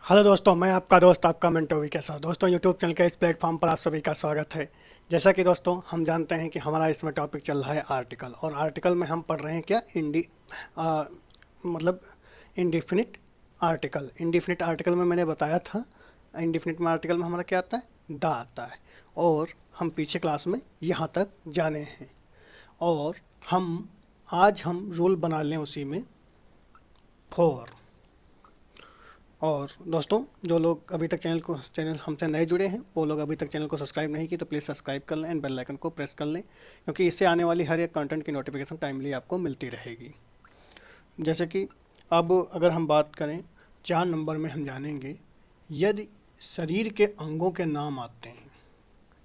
Hello दोस्तों, मैं आपका दोस्त आपका मिंटो के साथ दोस्तों यूट्यूब चैनल के इस प्लेटफॉर्म पर आप सभी का स्वागत है। जैसा कि दोस्तों हम जानते हैं कि हमारा इसमें टॉपिक चल रहा है आर्टिकल, और आर्टिकल में हम पढ़ रहे हैं क्या आ, मतलब इंडिफिनिट आर्टिकल। इंडिफिनिट आर्टिकल में मैंने बताया था, इंडिफिनिट में आर्टिकल में हमारा क्या आता है, द आता है। और हम पीछे क्लास में यहाँ तक जाने हैं, और हम आज हम रूल बना लें उसी में फोर। और दोस्तों, जो लोग अभी तक चैनल हमसे नए जुड़े हैं, वो लोग अभी तक चैनल को सब्सक्राइब नहीं की तो प्लीज़ सब्सक्राइब कर लें एंड बेल आइकन को प्रेस कर लें, क्योंकि इससे आने वाली हर एक कंटेंट की नोटिफिकेशन टाइमली आपको मिलती रहेगी। जैसे कि अब अगर हम बात करें 4 नंबर में, हम जानेंगे यदि शरीर के अंगों के नाम आते हैं,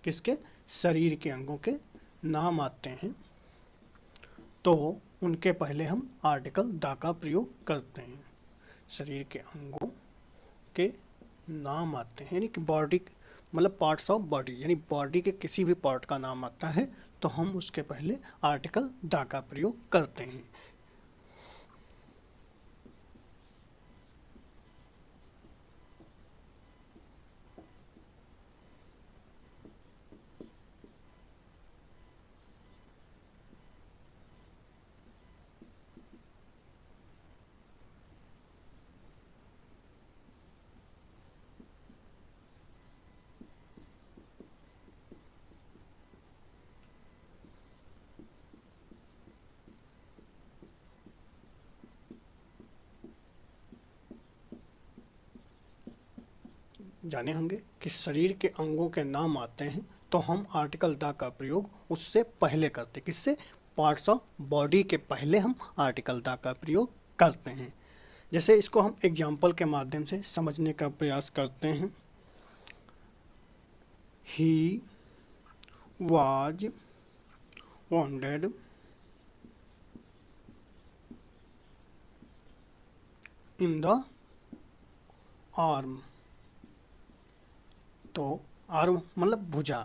किसके, शरीर के अंगों के नाम आते हैं, तो उनके पहले हम आर्टिकल द का प्रयोग करते हैं। शरीर के अंगों के नाम आते हैं, यानी कि बॉडी, मतलब पार्ट्स ऑफ बॉडी, यानी बॉडी के किसी भी पार्ट का नाम आता है तो हम उसके पहले आर्टिकल द का प्रयोग करते हैं। जाने होंगे कि शरीर के अंगों के नाम आते हैं तो हम आर्टिकल द का प्रयोग उससे पहले करते हैं। किससे, पार्ट्स ऑफ बॉडी के पहले हम आर्टिकल द का प्रयोग करते हैं। जैसे इसको हम एग्जाम्पल के माध्यम से समझने का प्रयास करते हैं। He was wounded in the arm. तो आर्म मतलब भुजा,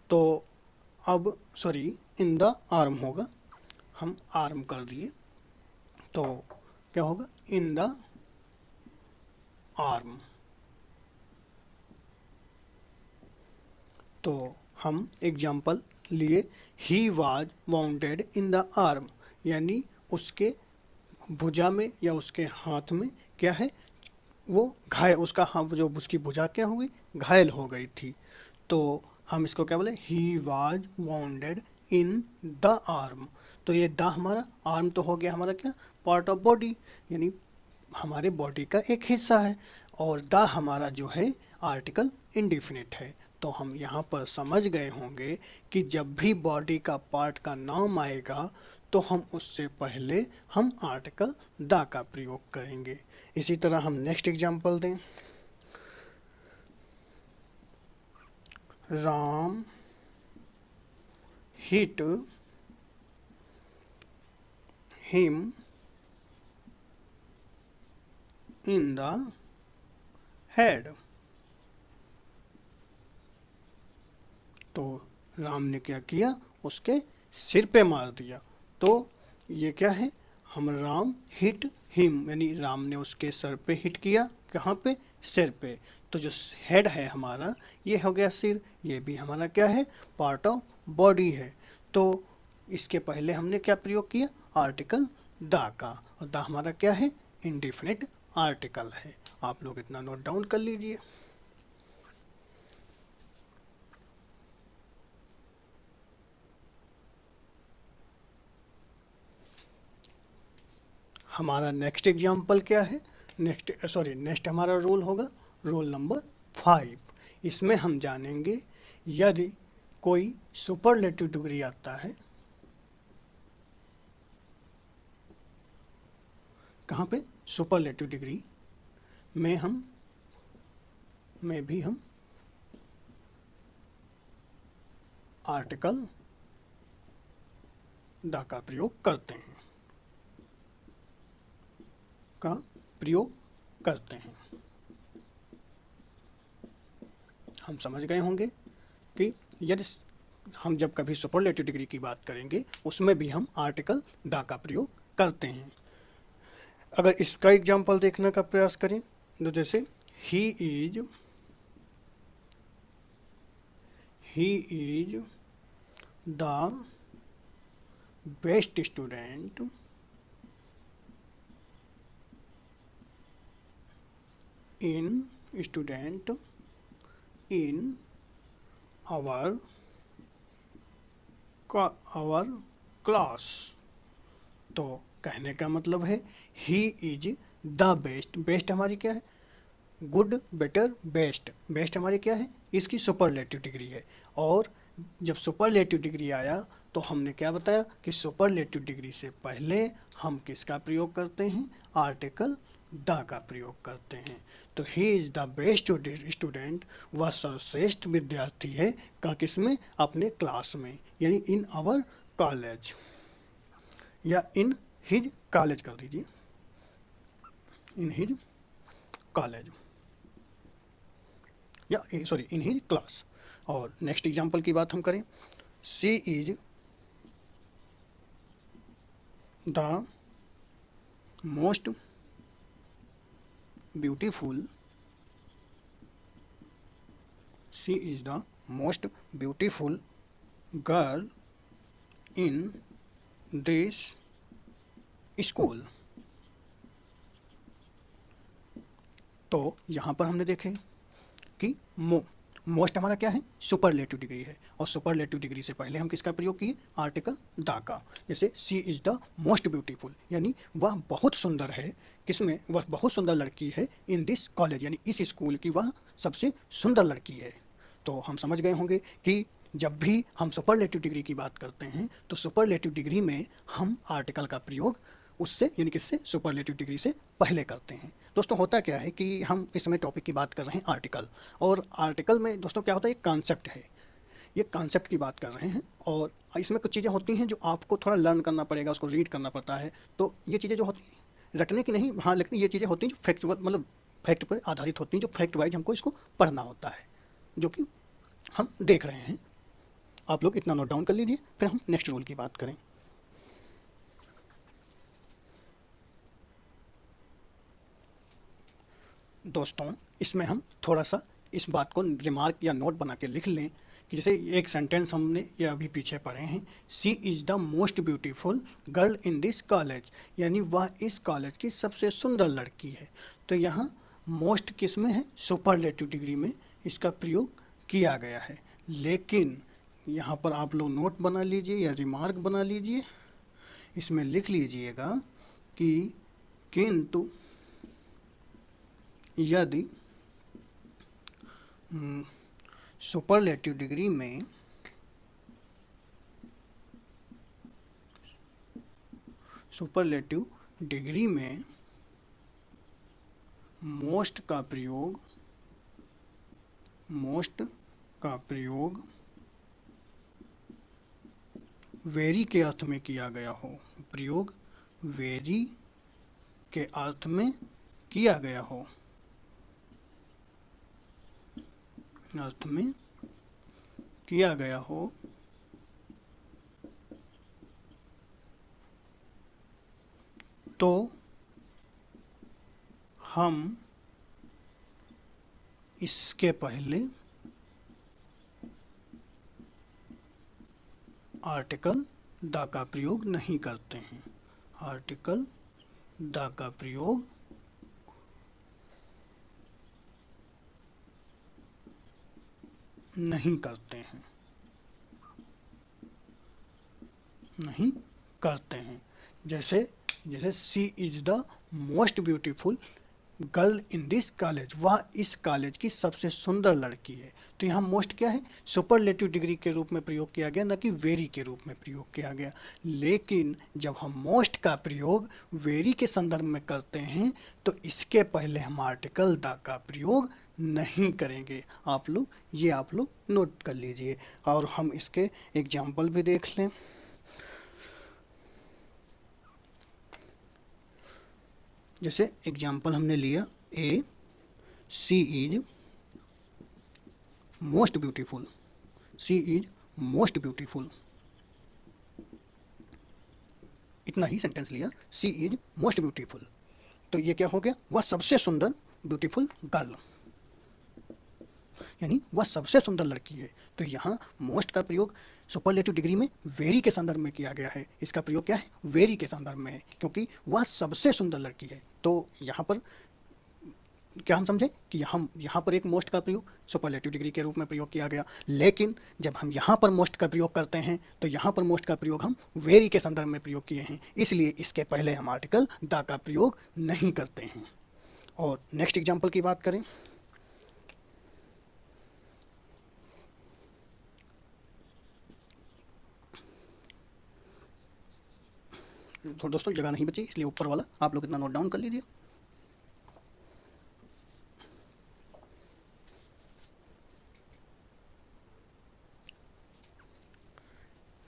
तो अब सॉरी, इन द आर्म होगा, हम आर्म कर दिए तो क्या होगा, इन द आर्म। तो हम एग्जाम्पल लिए, he was bounded in the arm, यानी उसके भुजा में या उसके हाथ में क्या है, वो घायल, उसका हाथ, जो उसकी भुजा क्या हो गई, घायल हो गई थी। तो हम इसको क्या बोले, he was bounded in the arm. तो ये द हमारा, आर्म तो हो गया हमारा क्या, पार्ट ऑफ बॉडी, यानी हमारे बॉडी का एक हिस्सा है, और द हमारा जो है आर्टिकल इंडिफिनिट है। तो हम यहाँ पर समझ गए होंगे कि जब भी बॉडी का पार्ट का नाम आएगा तो हम उससे पहले हम आर्टिकल द का प्रयोग करेंगे। इसी तरह हम नेक्स्ट एग्जांपल दें। Ram hit him in the head. तो राम ने क्या किया, उसके सिर पे मार दिया। तो ये क्या है, हम राम हिट हिम, यानी राम ने उसके सर पे हिट किया, कहाँ पे, सिर पे। तो जो हेड है हमारा, ये हो गया सिर, ये भी हमारा क्या है, पार्ट ऑफ बॉडी है। तो इसके पहले हमने क्या प्रयोग किया, आर्टिकल द का, और द हमारा क्या है, इंडिफिनिट आर्टिकल है। आप लोग इतना नोट डाउन कर लीजिए। हमारा नेक्स्ट एग्जाम्पल क्या है, नेक्स्ट हमारा रूल होगा रूल नंबर 5। इसमें हम जानेंगे यदि कोई सुपरलेटिव डिग्री आता है, कहाँ पे, सुपरलेटिव डिग्री में भी हम आर्टिकल द का प्रयोग करते हैं, का प्रयोग करते हैं। हम समझ गए होंगे कि यदि हम जब कभी सुपरलेटिव डिग्री की बात करेंगे उसमें भी हम आर्टिकल द का प्रयोग करते हैं। अगर इसका एग्जाम्पल देखने का प्रयास करें तो जैसे he is the best student in our class. तो कहने का मतलब है he is the best. Best हमारी क्या है? Good, better, best. बेस्ट हमारी क्या है? इसकी सुपरलेटिव डिग्री है। और जब सुपरलेटिव डिग्री आया तो हमने क्या बताया कि सुपरलेटिव डिग्री से पहले हम किसका प्रयोग करते हैं? आर्टिकल द का प्रयोग करते हैं। तो ही इज द बेस्ट स्टूडेंट, वह सर्वश्रेष्ठ विद्यार्थी है का किसमें? अपने क्लास में, यानी इन आवर कॉलेज, या इन हिज कॉलेज कर दीजिए, इन हिज कॉलेज, या सॉरी इन हिज क्लास। और नेक्स्ट एग्जांपल की बात हम करें, she is the most beautiful, she is the most beautiful girl in this school. तो यहाँ पर हमने देखे कि मोस्ट हमारा क्या है? सुपरलेटिव डिग्री है, और सुपरलेटिव डिग्री से पहले हम किसका प्रयोग किए? आर्टिकल द का। जैसे she is the most beautiful, यानी वह बहुत सुंदर है। किसमें? वह बहुत सुंदर लड़की है इन दिस कॉलेज, यानी इस स्कूल की वह सबसे सुंदर लड़की है। तो हम समझ गए होंगे कि जब भी हम सुपरलेटिव डिग्री की बात करते हैं तो सुपरलेटिव डिग्री में हम आर्टिकल का प्रयोग उससे, यानी किससे? सुपरलेटिव डिग्री से पहले करते हैं। दोस्तों होता क्या है कि हम इस समय टॉपिक की बात कर रहे हैं आर्टिकल, और आर्टिकल में दोस्तों क्या होता है? एक कॉन्सेप्ट है, ये कॉन्सेप्ट की बात कर रहे हैं, और इसमें कुछ चीज़ें होती हैं जो आपको थोड़ा लर्न करना पड़ेगा, उसको रीड करना पड़ता है। तो ये चीज़ें जो होती हैं रटने की नहीं, हाँ, लेकिन ये चीज़ें होती हैं जो फैक्चुअल, मतलब फैक्ट पर आधारित होती हैं, जो फैक्ट वाइज हमको इसको पढ़ना होता है, जो कि हम देख रहे हैं। आप लोग इतना नोट डाउन कर लीजिए, फिर हम नेक्स्ट रूल की बात करें। दोस्तों इसमें हम थोड़ा सा इस बात को रिमार्क या नोट बना के लिख लें कि जैसे एक सेंटेंस हमने ये अभी पीछे पढ़े हैं, she is the most beautiful girl in this college, यानी वह इस कॉलेज की सबसे सुंदर लड़की है। तो यहाँ मोस्ट किस में है? सुपरलेटिव डिग्री में इसका प्रयोग किया गया है। लेकिन यहाँ पर आप लोग नोट बना लीजिए या रिमार्क बना लीजिए, इसमें लिख लीजिएगा कि किंतु यदि सुपरलेटिव डिग्री में मोस्ट का प्रयोग वेरी के अर्थ में किया गया हो, प्रयोग वेरी के अर्थ में किया गया हो, अर्थ में किया गया हो, तो हम इसके पहले आर्टिकल द का प्रयोग नहीं करते हैं, आर्टिकल द का प्रयोग नहीं करते हैं, नहीं करते हैं। जैसे she is the most beautiful girl in this college, वह इस कॉलेज की सबसे सुंदर लड़की है। तो यहाँ मोस्ट क्या है? सुपरलेटिव डिग्री के रूप में प्रयोग किया गया, न कि वेरी के रूप में प्रयोग किया गया। लेकिन जब हम मोस्ट का प्रयोग वेरी के संदर्भ में करते हैं तो इसके पहले हम आर्टिकल द का प्रयोग नहीं करेंगे। आप लोग नोट कर लीजिए, और हम इसके एग्जाम्पल भी देख लें। जैसे एग्जाम्पल हमने लिया a, she is most beautiful, she is most beautiful, इतना ही सेंटेंस लिया, सी इज मोस्ट ब्यूटीफुल। तो ये क्या हो गया? वह सबसे सुंदर ब्यूटीफुल गर्ल। यानी वह सबसे सुंदर लड़की है। तो यहाँ मोस्ट का प्रयोग सुपरलेटिव डिग्री में वेरी के संदर्भ में किया गया है। इसका प्रयोग क्या है? वेरी के संदर्भ में है, क्योंकि वह सबसे सुंदर लड़की है। तो यहाँ पर क्या हम समझे कि हम यहाँ पर एक मोस्ट का प्रयोग सुपरलेटिव डिग्री के रूप में प्रयोग किया गया, लेकिन जब हम यहाँ पर मोस्ट का प्रयोग करते हैं तो यहाँ पर मोस्ट का प्रयोग हम वेरी के संदर्भ में प्रयोग किए हैं, इसलिए इसके पहले हम आर्टिकल द का प्रयोग नहीं करते हैं। और नेक्स्ट एग्जाम्पल की बात करें, तो दोस्तों जगह नहीं बची, इसलिए ऊपर वाला आप लोग इतना नोट डाउन कर लीजिए।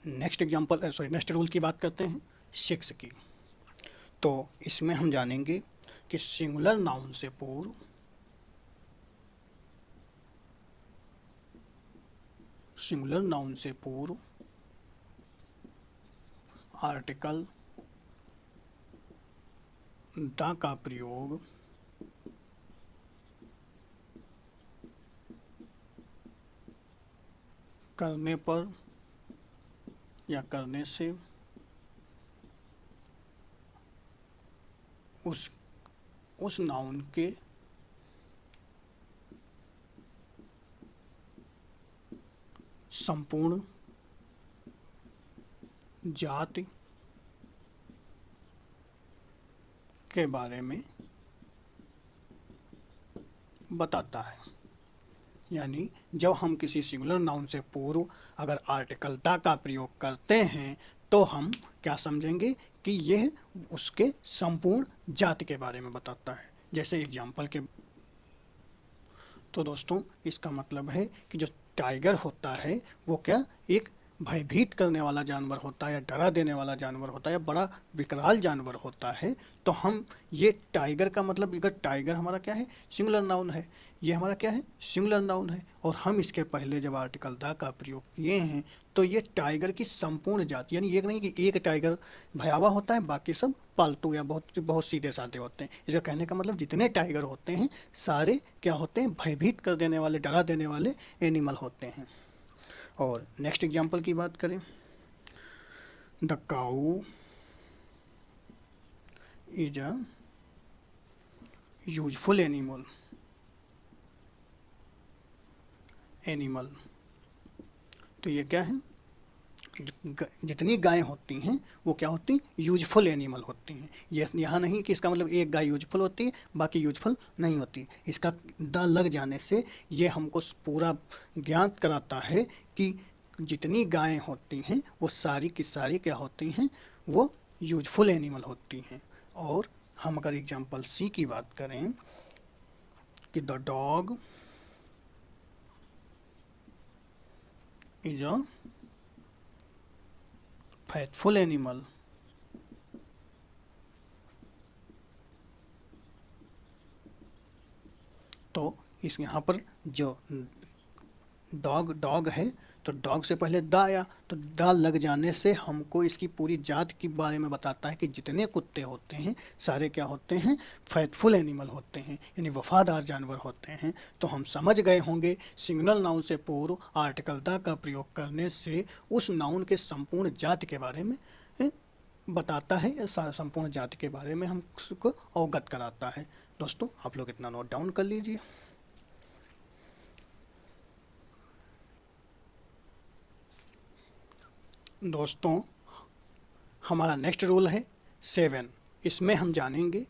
नेक्स्ट एग्जाम्पल नेक्स्ट रूल की बात करते हैं 6 की। तो इसमें हम जानेंगे कि सिंगुलर नाउन से पूर्व आर्टिकल द का प्रयोग करने पर या करने से उस नाउन के संपूर्ण जाति के बारे में बताता है। यानी जब हम किसी सिंगुलर नाउन से पूर्व अगर आर्टिकल द का प्रयोग करते हैं तो हम क्या समझेंगे कि यह उसके संपूर्ण जाति के बारे में बताता है। जैसे एग्जाम्पल के, तो दोस्तों इसका मतलब है कि जो टाइगर होता है वो क्या एक भयभीत करने वाला जानवर होता है, या डरा देने वाला जानवर होता है, या बड़ा विकराल जानवर होता है। तो हम ये टाइगर का मतलब, अगर टाइगर हमारा क्या है? सिंगुलर नाउन है। ये हमारा क्या है? सिंगुलर नाउन है। और हम इसके पहले जब आर्टिकल द का प्रयोग किए हैं तो ये टाइगर की संपूर्ण जाति, यानी ये नहीं कि एक टाइगर भयावह होता है बाकी सब पालतू या बहुत बहुत सीधे साधे होते हैं। इसका कहने का मतलब जितने टाइगर होते हैं सारे क्या होते हैं? भयभीत कर देने वाले, डरा देने वाले एनिमल होते हैं। और नेक्स्ट एग्जाम्पल की बात करें, the cow is a useful animal. तो ये क्या है? जितनी गायें होती हैं वो क्या होती हैं? यूजफुल एनिमल होती हैं। ये यहाँ नहीं कि इसका मतलब एक गाय यूजफुल होती है बाकी यूजफुल नहीं होती। इसका द लग जाने से ये हमको पूरा ज्ञात कराता है कि जितनी गायें होती हैं वो सारी की सारी क्या होती हैं? वो यूजफुल एनिमल होती हैं। और हम अगर एग्जांपल सी की बात करें कि the dog is a faithful animal, तो इस यहाँ पर जो डॉग है तो डॉग से पहले द आया, तो द लग जाने से हमको इसकी पूरी जात के बारे में बताता है कि जितने कुत्ते होते हैं सारे क्या होते हैं? फैथफुल एनिमल होते हैं, यानी वफादार जानवर होते हैं। तो हम समझ गए होंगे सिंगुलर नाउन से पूर्व आर्टिकल द का प्रयोग करने से उस नाउन के संपूर्ण जाति के बारे में बताता है, संपूर्ण जाति के बारे में हमको अवगत कराता है। दोस्तों आप लोग इतना नोट डाउन कर लीजिए। दोस्तों हमारा नेक्स्ट रूल है 7। इसमें हम जानेंगे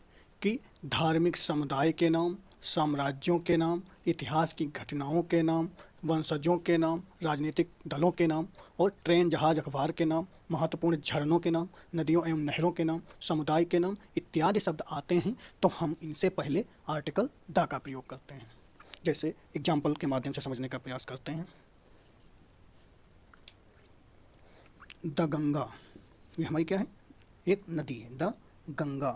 कि धार्मिक समुदाय के नाम, साम्राज्यों के नाम, इतिहास की घटनाओं के नाम, वंशजों के नाम, राजनीतिक दलों के नाम और ट्रेन, जहाज, अखबार के नाम, महत्वपूर्ण झरनों के नाम, नदियों एवं नहरों के नाम, समुदाय के नाम इत्यादि शब्द आते हैं तो हम इनसे पहले आर्टिकल द का प्रयोग करते हैं। जैसे एग्जाम्पल के माध्यम से समझने का प्रयास करते हैं। द गंगा, ये हमारी क्या है? एक नदी है, द गंगा।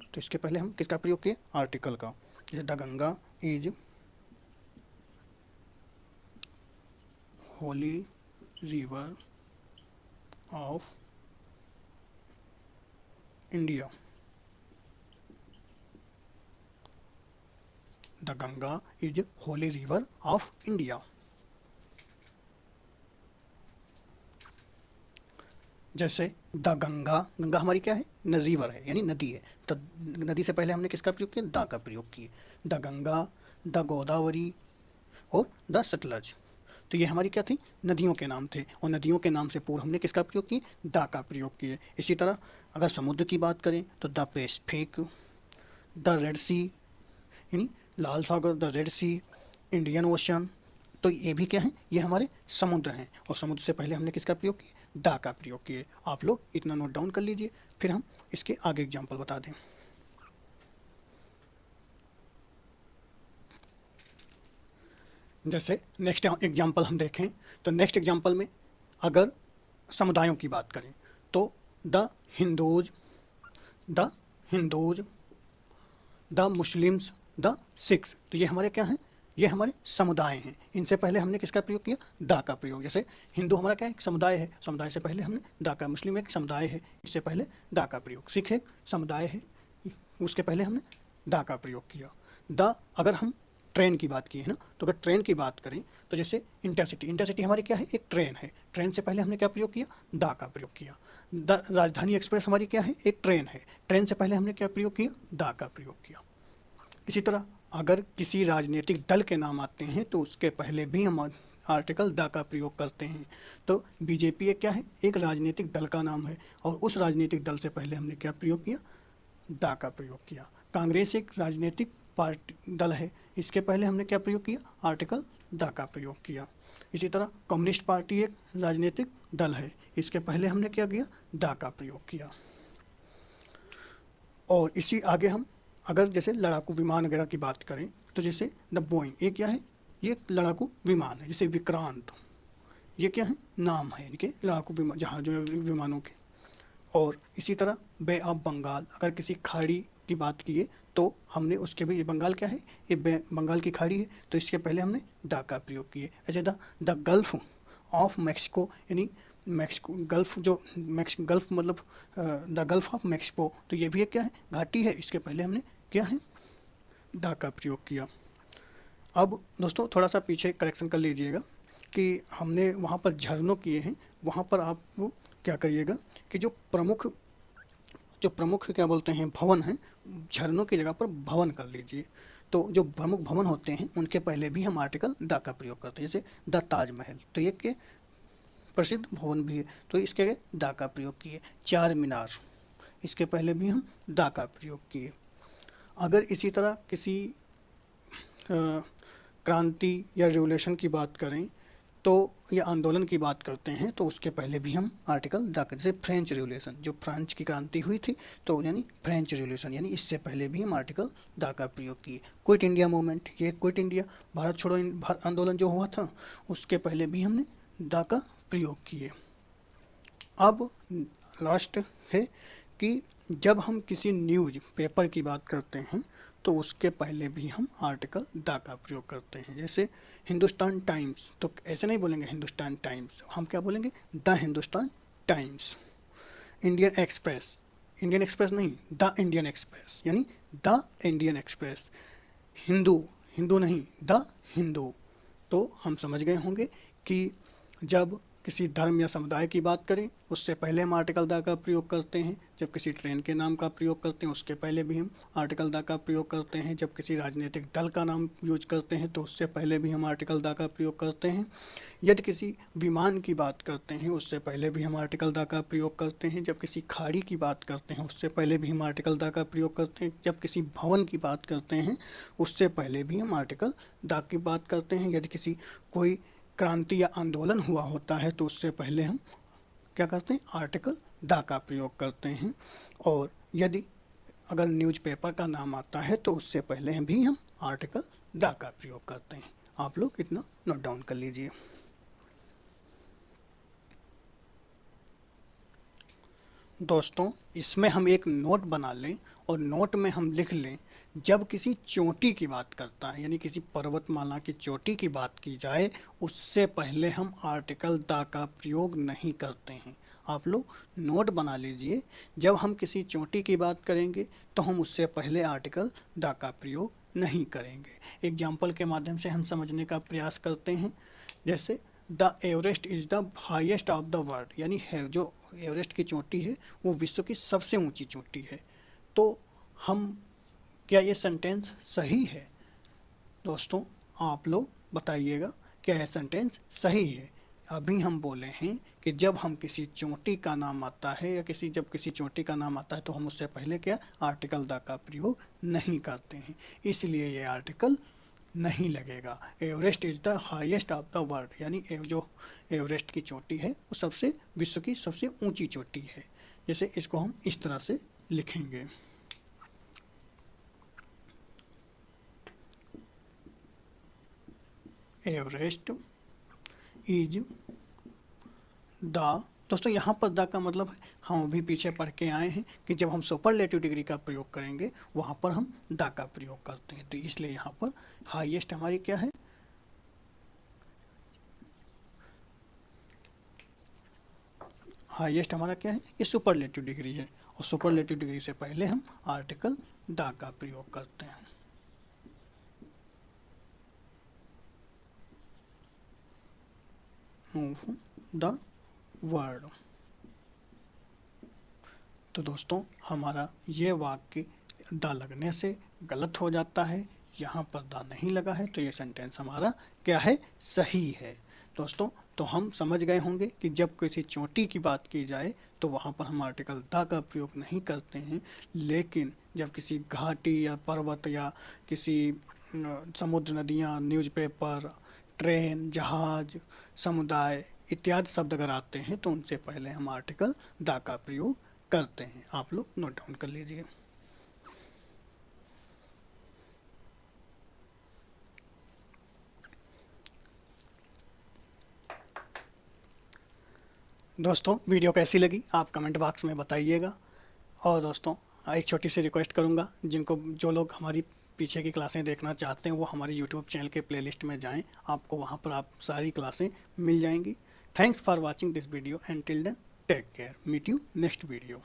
तो इसके पहले हम किसका प्रयोग किए? आर्टिकल का। जैसे the Ganga is Holi river of India. The Ganga is Holi river of India. जैसे द गंगा, गंगा हमारी क्या है, न रिवर है यानी नदी है, तो नदी से पहले हमने किसका प्रयोग किया, द का प्रयोग किए। द गंगा, द गोदावरी और द सतलज, तो ये हमारी क्या थी, नदियों के नाम थे, और नदियों के नाम से पूर्व हमने किसका प्रयोग किए, द का प्रयोग किए। इसी तरह अगर समुद्र की बात करें तो the Pacific, the Red Sea यानी लाल सागर, the Red Sea, Indian Ocean, तो ये भी क्या है, ये हमारे समुद्र हैं, और समुद्र से पहले हमने किसका प्रयोग किया, दा का प्रयोग किए। आप लोग इतना नोट डाउन कर लीजिए, फिर हम इसके आगे एग्जाम्पल बता दें। जैसे नेक्स्ट एग्जाम्पल हम देखें तो नेक्स्ट एग्जाम्पल में अगर समुदायों की बात करें तो the Hindus, the Hindus, the Muslims, the Sikhs, तो ये हमारे क्या हैं, ये हमारे समुदाय हैं। इनसे पहले हमने किसका प्रयोग किया, दा का प्रयोग। जैसे हिंदू हमारा क्या है, एक समुदाय है, समुदाय से पहले हमने दा का, मुस्लिम एक समुदाय है, इससे पहले दा का प्रयोग, सिख एक समुदाय है, उसके पहले हमने दा का प्रयोग किया। द, अगर हम ट्रेन की बात की है ना, तो अगर ट्रेन की बात करें तो जैसे इंटरसिटी, इंटरसिटी हमारी क्या है, एक ट्रेन है, ट्रेन से पहले हमने क्या प्रयोग किया, दा का प्रयोग किया। द राजधानी एक्सप्रेस हमारी क्या है, एक ट्रेन है, ट्रेन से पहले हमने क्या प्रयोग किया, दा का प्रयोग किया। इसी तरह अगर किसी राजनीतिक दल के नाम आते हैं तो उसके पहले भी हम आर्टिकल दा का प्रयोग करते हैं। तो बीजेपी एक क्या है, एक राजनीतिक दल का नाम है, और उस राजनीतिक दल से पहले हमने क्या प्रयोग किया, दा का प्रयोग किया। कांग्रेस एक राजनीतिक पार्टी दल है, इसके पहले हमने क्या प्रयोग किया, आर्टिकल दा का प्रयोग किया। इसी तरह कम्युनिस्ट पार्टी एक राजनीतिक दल है, इसके पहले हमने क्या किया, दा का प्रयोग किया। और इसी आगे हम अगर जैसे लड़ाकू विमान वगैरह की बात करें तो जैसे द बोइंग, ये क्या है, ये लड़ाकू विमान है। जैसे विक्रांत, ये क्या है, नाम है इनके लड़ाकू विमान, जहाज़ों विमानों के। और इसी तरह बे ऑफ बंगाल, अगर किसी खाड़ी की बात किए तो हमने उसके भी, ये बंगाल क्या है, ये बंगाल की खाड़ी है, तो इसके पहले हमने दा का प्रयोग किए। अच्छा, द गल्फ ऑफ मैक्सिको, यानी मैक्सिको गल्फ, जो गल्फ मतलब द गल्फ ऑफ मैक्सिको, तो ये भी एक क्या है, घाटी है, इसके पहले हमने क्या है, दा का प्रयोग किया। अब दोस्तों थोड़ा सा पीछे करेक्शन कर लीजिएगा कि हमने वहाँ पर झरनों किए हैं, वहाँ पर आप क्या करिएगा कि जो प्रमुख क्या बोलते हैं भवन हैं, झरनों की जगह पर भवन कर लीजिए। तो जो प्रमुख भवन होते हैं उनके पहले भी हम आर्टिकल दा का प्रयोग करते हैं। जैसे द ताजमहल, तो ये के प्रसिद्ध भवन भी है, तो इसके आगे दा का प्रयोग किए। चार मीनार, इसके पहले भी हम दा का प्रयोग किए। अगर इसी तरह किसी क्रांति या रिवोल्यूशन की बात करें तो या आंदोलन की बात करते हैं तो उसके पहले भी हम आर्टिकल दा का, जैसे फ्रेंच रिवोल्यूशन, जो फ्रांस की क्रांति हुई थी तो यानी फ्रेंच रिवोल्यूशन, यानी इससे पहले भी हम आर्टिकल दा का प्रयोग किए। क्विट इंडिया मूवमेंट, ये क्विट इंडिया भारत छोड़ो आंदोलन जो हुआ था उसके पहले भी हमने दा का प्रयोग किए। अब लास्ट है कि जब हम किसी न्यूज़ पेपर की बात करते हैं तो उसके पहले भी हम आर्टिकल दा का प्रयोग करते हैं। जैसे हिंदुस्तान टाइम्स, तो ऐसे नहीं बोलेंगे हिंदुस्तान टाइम्स, हम क्या बोलेंगे, the Hindustan times. Indian express, Indian express नहीं, द इंडियन एक्सप्रेस, यानी the Indian express. Hindu, Hindu नहीं, द हिंदू। तो हम समझ गए होंगे कि जब किसी धर्म या समुदाय की बात करें उससे पहले हम आर्टिकल दा का प्रयोग करते हैं। जब किसी ट्रेन के नाम का प्रयोग करते हैं उसके पहले भी हम आर्टिकल दा का प्रयोग करते हैं। जब किसी राजनीतिक दल का नाम यूज करते हैं तो उससे पहले भी हम आर्टिकल दा का प्रयोग करते हैं। यदि किसी विमान की बात करते हैं उससे पहले भी हम आर्टिकल दा का प्रयोग करते हैं। जब किसी खाड़ी की बात करते हैं उससे पहले भी हम आर्टिकल दा का प्रयोग करते हैं। जब किसी भवन की बात करते हैं उससे पहले भी हम आर्टिकल दा की बात करते हैं। यदि किसी कोई क्रांति या आंदोलन हुआ होता है तो उससे पहले हम क्या करते हैं, आर्टिकल दा का प्रयोग करते हैं। और यदि अगर न्यूज़पेपर का नाम आता है तो उससे पहले भी हम आर्टिकल दा का प्रयोग करते हैं। आप लोग इतना नोट डाउन कर लीजिए। दोस्तों इसमें हम एक नोट बना लें और नोट में हम लिख लें, जब किसी चोटी की बात करता है यानी किसी पर्वतमाला की चोटी की बात की जाए उससे पहले हम आर्टिकल दा का प्रयोग नहीं करते हैं। आप लोग नोट बना लीजिए, जब हम किसी चोटी की बात करेंगे तो हम उससे पहले आर्टिकल दा का प्रयोग नहीं करेंगे। एग्जाम्पल के माध्यम से हम समझने का प्रयास करते हैं। जैसे the Everest is the highest of the world, यानी है जो एवरेस्ट की चोटी है वो विश्व की सबसे ऊंची चोटी है। तो हम, क्या ये सेंटेंस सही है? दोस्तों आप लोग बताइएगा, क्या यह सेंटेंस सही है? अभी हम बोले हैं कि जब हम किसी चोटी का नाम आता है या जब किसी चोटी का नाम आता है तो हम उससे पहले क्या आर्टिकल द का प्रयोग नहीं करते हैं, इसलिए ये आर्टिकल नहीं लगेगा। Everest is the highest of the world, यानी जो एवरेस्ट की चोटी है वो सबसे विश्व की सबसे ऊंची चोटी है। जैसे इसको हम इस तरह से लिखेंगे, एवरेस्ट इज द। दोस्तों यहाँ पर द का मतलब है, हम अभी पीछे पढ़ के आए हैं कि जब हम सुपरलेटिव डिग्री का प्रयोग करेंगे वहाँ पर हम द का प्रयोग करते हैं, तो इसलिए यहाँ पर हाईएस्ट हमारी क्या है, हाईएस्ट हमारा क्या है, ये सुपरलेटिव डिग्री है, और सुपरलेटिव डिग्री से पहले हम आर्टिकल द का प्रयोग करते हैं। The word. तो दोस्तों हमारा ये वाक्य द लगने से गलत हो जाता है, यहाँ पर द नहीं लगा है, तो ये सेंटेंस हमारा क्या है, सही है। दोस्तों तो हम समझ गए होंगे कि जब किसी चोटी की बात की जाए तो वहाँ पर हम आर्टिकल द का प्रयोग नहीं करते हैं, लेकिन जब किसी घाटी या पर्वत या किसी समुद्र, नदियाँ, न्यूज़पेपर, ट्रेन, जहाज, समुदाय इत्यादि शब्द अगर आते हैं तो उनसे पहले हम आर्टिकल द का प्रयोग करते हैं। आप लोग नोट डाउन कर लीजिए। दोस्तों वीडियो कैसी लगी आप कमेंट बॉक्स में बताइएगा। और दोस्तों एक छोटी सी रिक्वेस्ट करूंगा, जो लोग हमारी पीछे की क्लासें देखना चाहते हैं वो हमारे यूट्यूब चैनल के प्लेलिस्ट में जाएं, आपको वहां पर आप सारी क्लासें मिल जाएंगी। Thanks for watching this video and till then take care, meet you next video.